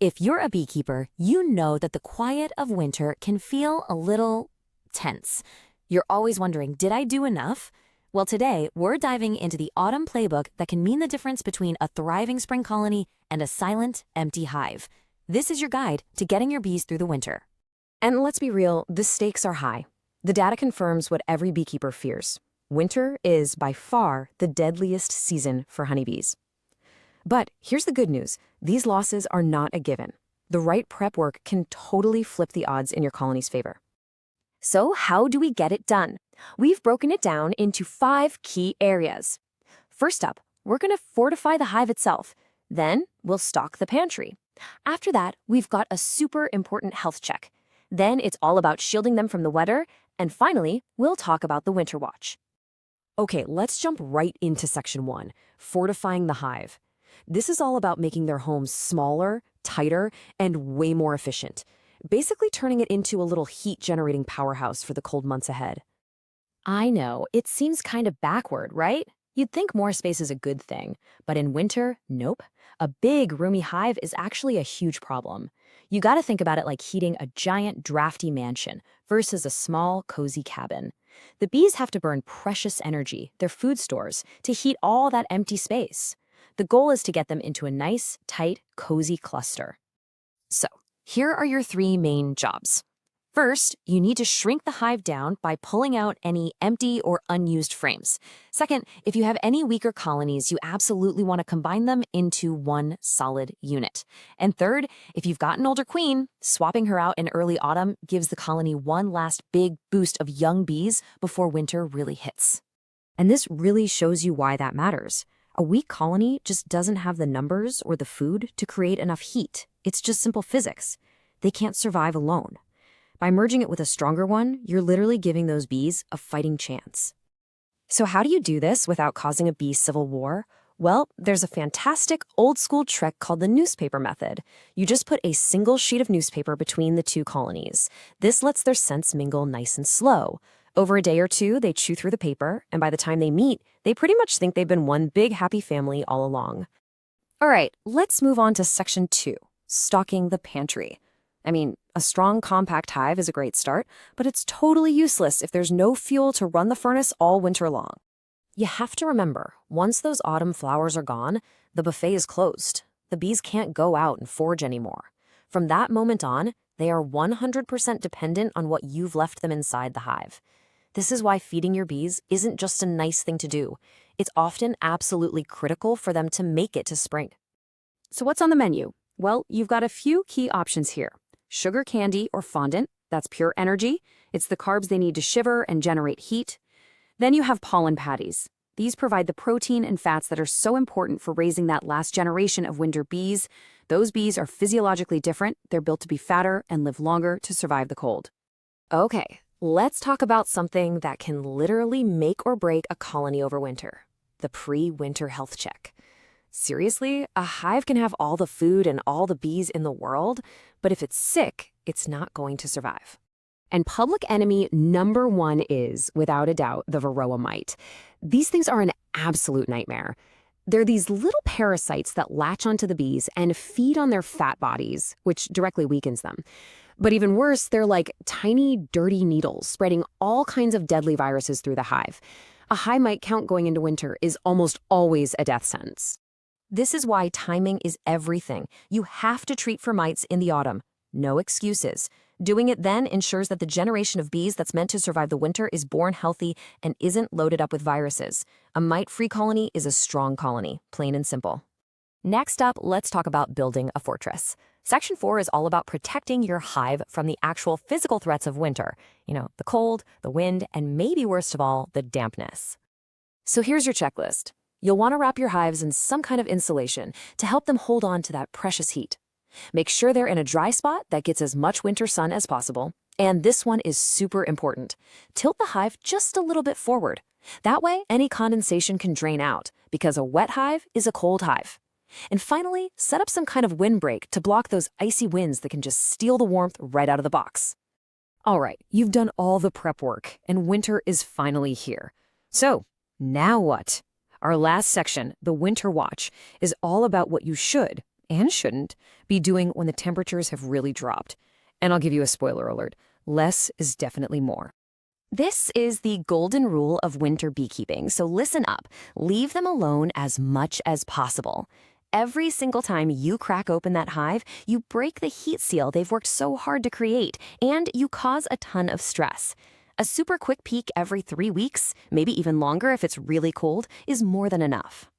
If you're a beekeeper, you know that the quiet of winter can feel a little tense. You're always wondering, did I do enough? Well, today, we're diving into the autumn playbook that can mean the difference between a thriving spring colony and a silent, empty hive. This is your guide to getting your bees through the winter. And let's be real, the stakes are high. The data confirms what every beekeeper fears. Winter is by far the deadliest season for honeybees. But here's the good news. These losses are not a given. The right prep work can totally flip the odds in your colony's favor. So how do we get it done? We've broken it down into 5 key areas. First up, we're going to fortify the hive itself. Then we'll stock the pantry. After that, we've got a super important health check. Then it's all about shielding them from the weather. And finally, we'll talk about the winter watch. Okay, let's jump right into section 1, fortifying the hive. This is all about making their homes smaller, tighter, and way more efficient. Basically turning it into a little heat-generating powerhouse for the cold months ahead. I know, it seems kind of backward, right? You'd think more space is a good thing, but in winter, nope. A big, roomy hive is actually a huge problem. You gotta think about it like heating a giant, drafty mansion versus a small, cozy cabin. The bees have to burn precious energy, their food stores, to heat all that empty space. The goal is to get them into a nice, tight, cozy cluster. So, here are your 3 main jobs. First, you need to shrink the hive down by pulling out any empty or unused frames. Second, if you have any weaker colonies, you absolutely want to combine them into one solid unit. And third, if you've got an older queen, swapping her out in early autumn gives the colony one last big boost of young bees before winter really hits. And this really shows you why that matters. A weak colony just doesn't have the numbers or the food to create enough heat. It's just simple physics. They can't survive alone. By merging it with a stronger one, you're literally giving those bees a fighting chance. So how do you do this without causing a bee civil war? Well, there's a fantastic old-school trick called the newspaper method. You just put a single sheet of newspaper between the 2 colonies. This lets their scents mingle nice and slow. Over a day or 2, they chew through the paper, and by the time they meet, they pretty much think they've been one big happy family all along. All right, let's move on to section 2, stocking the pantry. I mean, a strong, compact hive is a great start, but it's totally useless if there's no fuel to run the furnace all winter long. You have to remember, once those autumn flowers are gone, the buffet is closed. The bees can't go out and forage anymore. From that moment on, they are 100% dependent on what you've left them inside the hive. This is why feeding your bees isn't just a nice thing to do. It's often absolutely critical for them to make it to spring. So what's on the menu? Well, you've got a few key options here. Sugar candy or fondant, that's pure energy. It's the carbs they need to shiver and generate heat. Then you have pollen patties. These provide the protein and fats that are so important for raising that last generation of winter bees. Those bees are physiologically different. They're built to be fatter and live longer to survive the cold. Okay, let's talk about something that can literally make or break a colony over winter: the pre-winter health check. Seriously, a hive can have all the food and all the bees in the world, but if it's sick, it's not going to survive. And public enemy number 1 is, without a doubt, the varroa mite. These things are an absolute nightmare. They're these little parasites that latch onto the bees and feed on their fat bodies, which directly weakens them. But even worse, they're like tiny, dirty needles spreading all kinds of deadly viruses through the hive. A high mite count going into winter is almost always a death sentence. This is why timing is everything. You have to treat for mites in the autumn. No excuses. Doing it then ensures that the generation of bees that's meant to survive the winter is born healthy and isn't loaded up with viruses. A mite-free colony is a strong colony, plain and simple. Next up, let's talk about building a fortress. Section 4 is all about protecting your hive from the actual physical threats of winter. The cold, the wind, and maybe worst of all, the dampness. So here's your checklist. You'll want to wrap your hives in some kind of insulation to help them hold on to that precious heat. Make sure they're in a dry spot that gets as much winter sun as possible. And this one is super important. Tilt the hive just a little bit forward. That way, any condensation can drain out, because a wet hive is a cold hive. And finally, set up some kind of windbreak to block those icy winds that can just steal the warmth right out of the box. All right, you've done all the prep work, and winter is finally here. So, now what? Our last section, the winter watch, is all about what you should, and shouldn't be doing when the temperatures have really dropped. And I'll give you a spoiler alert. Less is definitely more. This is the golden rule of winter beekeeping, so listen up. Leave them alone as much as possible. Every single time you crack open that hive, you break the heat seal they've worked so hard to create, and you cause a ton of stress. A super quick peek every 3 weeks, maybe even longer if it's really cold, is more than enough.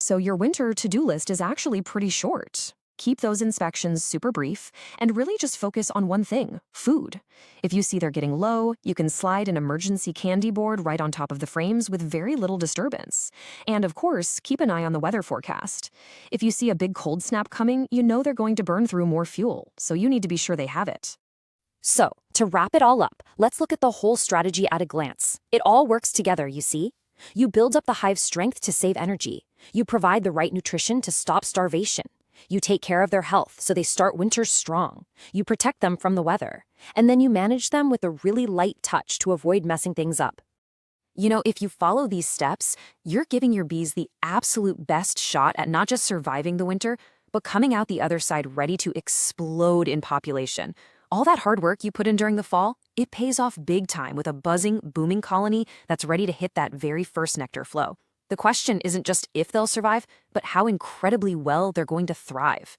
So your winter to-do list is actually pretty short. Keep those inspections super brief and really just focus on one thing, food. If you see they're getting low, you can slide an emergency candy board right on top of the frames with very little disturbance. And of course, keep an eye on the weather forecast. If you see a big cold snap coming, you know they're going to burn through more fuel, so you need to be sure they have it. So, to wrap it all up, let's look at the whole strategy at a glance. It all works together, you see? You build up the hive's strength to save energy. You provide the right nutrition to stop starvation. You take care of their health so they start winter strong. You protect them from the weather. And then you manage them with a really light touch to avoid messing things up. You know, if you follow these steps, you're giving your bees the absolute best shot at not just surviving the winter, but coming out the other side ready to explode in population. All that hard work you put in during the fall, it pays off big time with a buzzing, booming colony that's ready to hit that very first nectar flow. The question isn't just if they'll survive, but how incredibly well they're going to thrive.